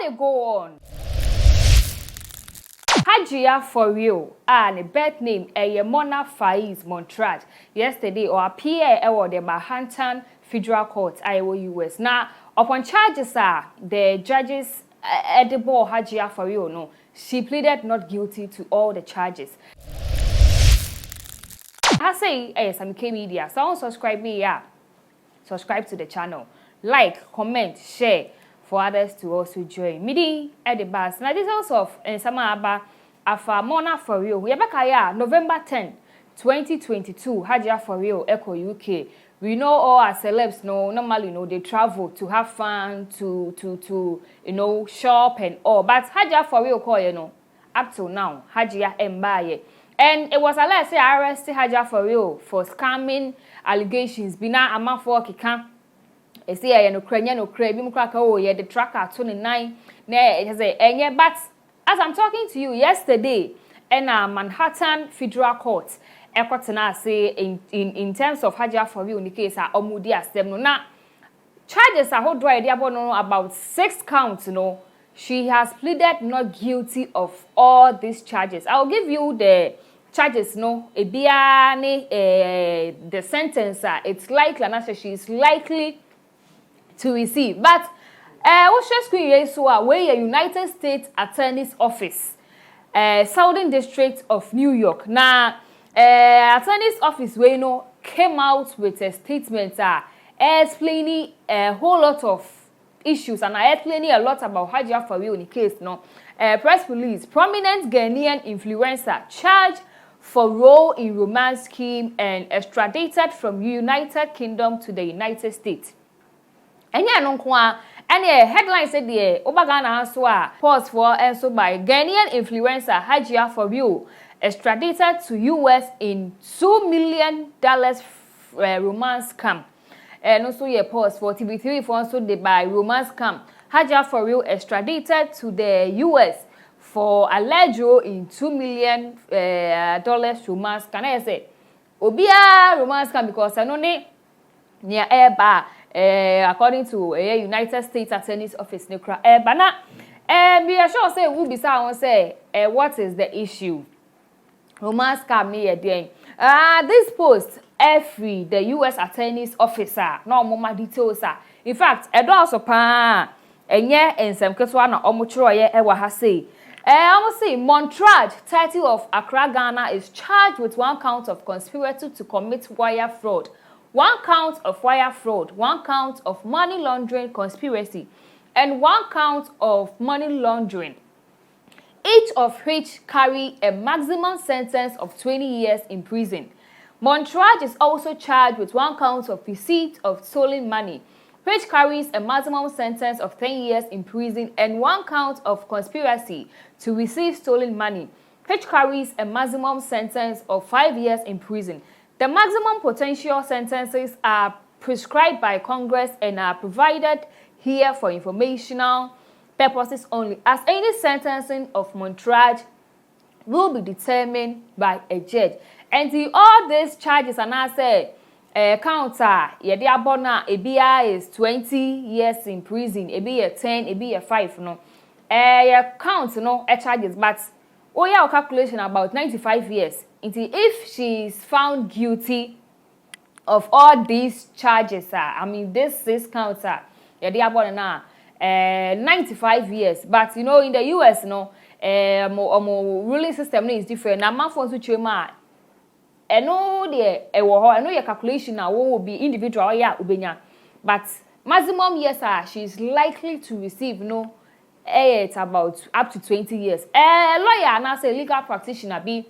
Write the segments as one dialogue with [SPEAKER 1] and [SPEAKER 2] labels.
[SPEAKER 1] we go on, Hajia for real, and a birth name Mona Faiz Montrage yesterday or appear at the Manhattan Federal Court, Iowa, US. Now, upon charges the judges at the ball Hajia for real, no, she pleaded not guilty to all the charges. I say, some K media, so subscribe me, subscribe to the channel, like, comment, share for others to also join. Midi at the bus. Now, details of Samaba Afa Mona for real. We are November 10, 2022. Hajia for real, Echo UK. We know all our celebs normally they travel to have fun, to shop and all. But Hajia for real call up till now, Hajia Mbaye. And it was alleged say arrested Hajia for real for scamming allegations. Bina amafo kika. Say no cray bi mukra ka the tracker 29 na say but as I'm talking to you yesterday in Manhattan Federal Court ekotena say in terms of Hajia for real in the case omudi asem no na charges are hold right about 6 counts she has pleaded not guilty of all these charges. I'll give you the charges the sentence it's likely and she is likely to receive. But what's your screen so where United States Attorney's Office Southern District of New York. Now Attorney's Office came out with a statement explaining a whole lot of issues and explaining a lot about Hajia for real in the case press release. Prominent Ghanaian influencer charged for role in romance scheme and extradited from United Kingdom to the United States. And headline said the Obagana Aswa pause for and so by Ghanaian influencer Hajia for real extradited to US in $2 million romance scam. And also pause for TV3 for also the by romance scam. Hajia for real extradited to the US for alleged in $2 million romance. Can I say Obia romance scam because I know near air bar according to United States Attorney's Office Nekra bana we are sure say we be say what is the issue romance scam me again this post every the US Attorney's Officer no more details in fact edo also pa enye ensem keto na omochiro ye e wa ha say almost say Montrage 30 of Accra Ghana is charged with 1 count of conspiracy to commit wire fraud, 1 count of wire fraud, 1 count of money laundering conspiracy, and 1 count of money laundering, each of which carry a maximum sentence of 20 years in prison. Montrage is also charged with 1 count of receipt of stolen money, which carries a maximum sentence of 10 years in prison, and 1 count of conspiracy to receive stolen money, which carries a maximum sentence of 5 years in prison. The maximum potential sentences are prescribed by Congress and are provided here for informational purposes only, as any sentencing of Montrage will be determined by a judge. And all these charges are now said counter yedi abona ebia is 20 years in prison, ebia 10, ebia 5 no count charges, but your calculation about 95 years. If she is found guilty of all these charges, I mean this counts yedi abona na 95 years. But in the US ruling system is different. Na man for chema no de I know your calculation now will be individual ubenya, but maximum years she is likely to receive it's about up to 20 years. Lawyer and I say legal practitioner be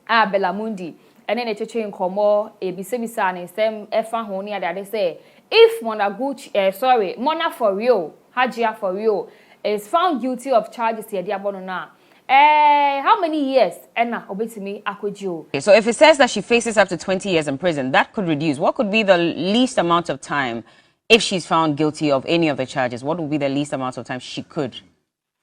[SPEAKER 1] Belamundi, and then a cheche in Komo a bisebisa and stem efa honi they say if Mona for real Hajia for real is found guilty of charges here diabonona. How many years?
[SPEAKER 2] So if it says that she faces up to 20 years in prison, that could reduce. What could be the least amount of time if she's found guilty of any of the charges? What would be the least amount of time she could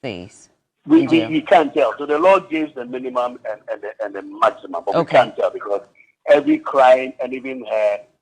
[SPEAKER 2] face?
[SPEAKER 3] We can't tell. So the law gives the minimum and the maximum, but we can't tell because every crime and even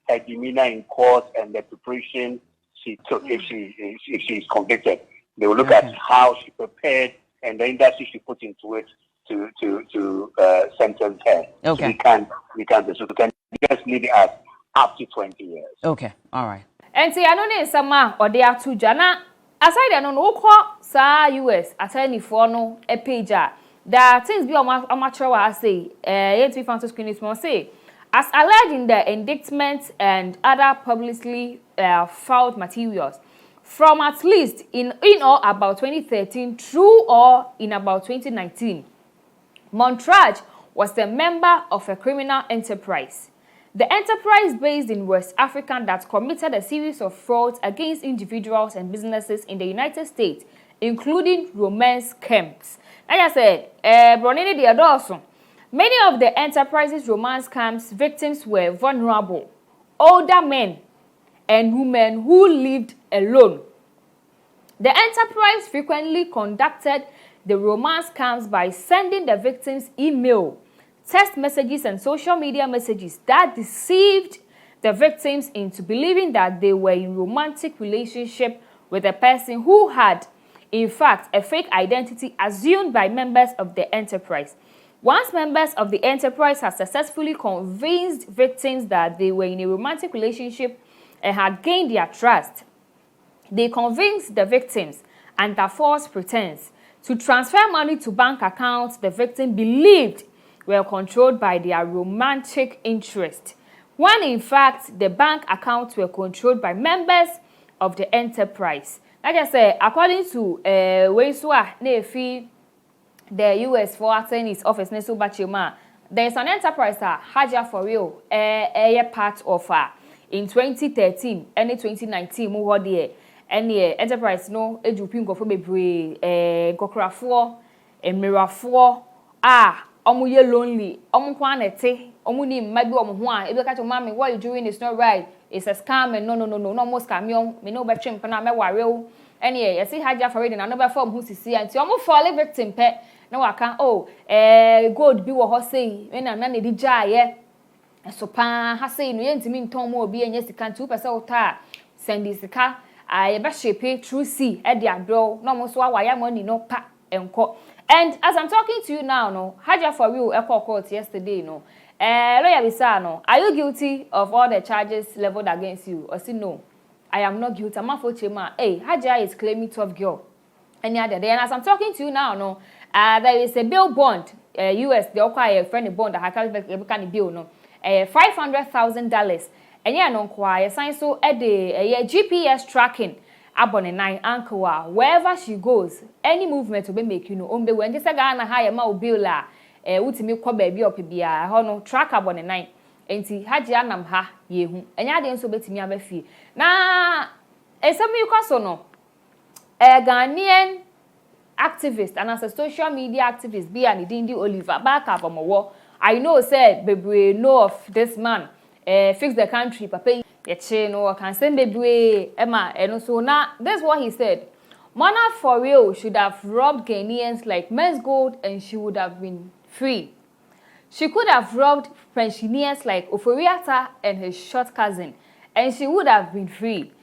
[SPEAKER 3] her demeanor in court and the preparation she took if she is convicted They will look at how she prepared and the industry she put into it to sentence her.
[SPEAKER 2] Okay.
[SPEAKER 3] So we can just leave it at up to 20 years.
[SPEAKER 2] Okay. All right.
[SPEAKER 1] And see, I don't know some or they are two jana. Aside, I don't know sa US attorney for no a page. There are things be amateur I say. Yet we found to screen is more say. As alleged in the indictment and other publicly filed materials, from at least in or about 2013 through or in about 2019, Montrage was a member of a criminal enterprise. The enterprise based in West Africa that committed a series of frauds against individuals and businesses in the United States, including romance scams. Like I said, Bronini de Adorson. Many of the enterprise's romance scams victims were vulnerable, older men and women who lived alone. The enterprise frequently conducted the romance scams by sending the victims email, text messages, and social media messages that deceived the victims into believing that they were in romantic relationship with a person who had, in fact, a fake identity assumed by members of the enterprise. Once members of the enterprise had successfully convinced victims that they were in a romantic relationship and had gained their trust, they convinced the victims under false pretense to transfer money to bank accounts the victim believed were controlled by their romantic interest, when in fact the bank accounts were controlled by members of the enterprise. Like I said, according to Weiswa Nefi, the US for Attorney's Office, Nesu Bachima, there is an enterprise, Hajia for real, a part of in 2013 and 2019, more there. Any enterprise no ejupin go for bebre kokkrafo emirafo omu ye lonely omu kwa nete omu ni mma bi omu ho a ebe ka to mama what you doing is not right, it's a scam and no mo scam yo me no be twem pe na me ware o any ye see Hajia for reading another form who sisi anti omu fall victim pe na waka gold bi wo ho sei me na ne di jaaye so pa ha sei no ye ntimi nton mo obi enye sika 2% ota send sika I be shape through C at the adro, no more so why money no pa enko. And as I'm talking to you now, no, Hajia for you echo court yesterday, no. Lawyer Bisa, no, are you guilty of all the charges leveled against you? Or say no, I am not guilty. I'm for Chema. Hey, Hajia is claiming 12 girl. Any other day, and as I'm talking to you now, no, there is a bill bond, US, the acquire friendly bond that can bill, no, $500,000. And yeah, no quiet sign so at the GPS tracking abone 9 ankle wherever she goes, any movement will be make you know on the when just a Ghana higher ma bill la utimi kwa baby or pibia no track abone 9 enti Hajia nam ha yehu enya de nso betimi abafi na esemi kwaso no Ghanaian activist and as a social media activist be and Dindi Oliver back up omowo I know said baby know of this man fix the country, papa. Yeche no can send baby Emma and so now that's what he said. Mona for real should have robbed Ghanaians like men's gold and she would have been free. She could have robbed pensioners like Oforiata and his short cousin and she would have been free.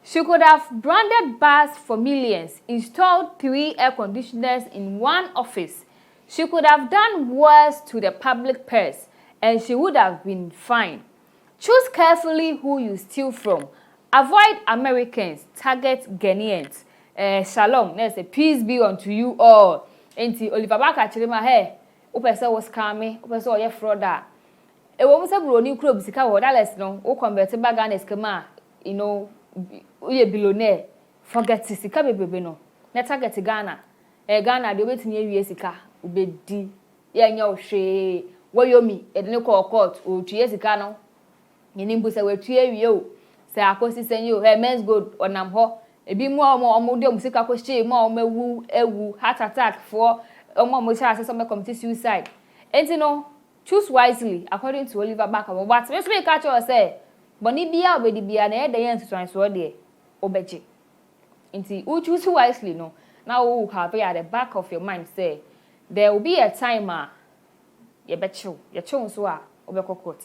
[SPEAKER 1] She could have branded bars for millions, installed 3 air conditioners in one office. She could have done worse to the public purse and she would have been fine. Choose carefully who you steal from. Avoid Americans. Target Ghanaians. Shalom. Let's say peace be unto you all. Enti Oliver Baka chirima he. Upese was scammy. Upese oye frauda. E wo mse bro ni kro bisika wo dollars no. O convert back Ghana skema. You know, uye billionaire. Forget sika bebebe no. Na target Ghana. Ghana de obetini ewie sika. Ubedi. Ye nya ohwe. Wo yomi. E de ne call court. O tue sika no. Yenimbu se wetua wie o se akosi senye o men's gold onam ho ebi mu omo de musika kwehye mu omawu ewu heart attack for omo sha ase some commit suicide enti no choose wisely according to Oliver Baka but me so make catch you say boni bia obedi bia na e de yen tutan so de obeje enti you choose wisely no now you have at the back of your mind say there will be a time ye becho ye chon so a obekokot.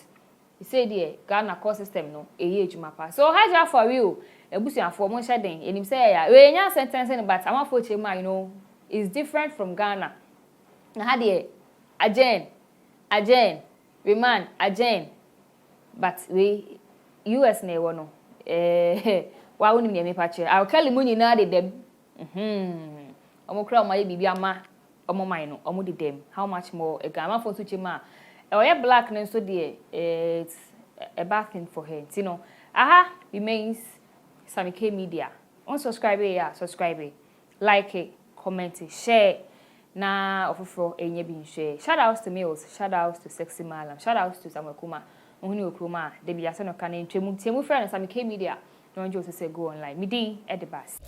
[SPEAKER 1] He said, yeah, Ghana court system no, ejuma pa. So Hajia for you, ebusuafo mo hyeden enim say ya we nya sentence but amafo chema you know is different from Ghana na ha de ajen woman ajen but we US na ewo no wa wonim ne mepa che alkali mu nyina de dem omo kra omo ye bibia ma omo man no omo de dem how much more a Ghana for so chema e black no so de it's a bad thing for her you know aha remains Samike Media unsubscribe ya subscribe like it comment it share na ofofro enye bi nhwe shout out to Mills shout out to Sexy Malam shout out to Samuel Kuma ohuni okroma de bi ase no ka na ntwemu tiemu friend Samike Media no njo say go online midi edibas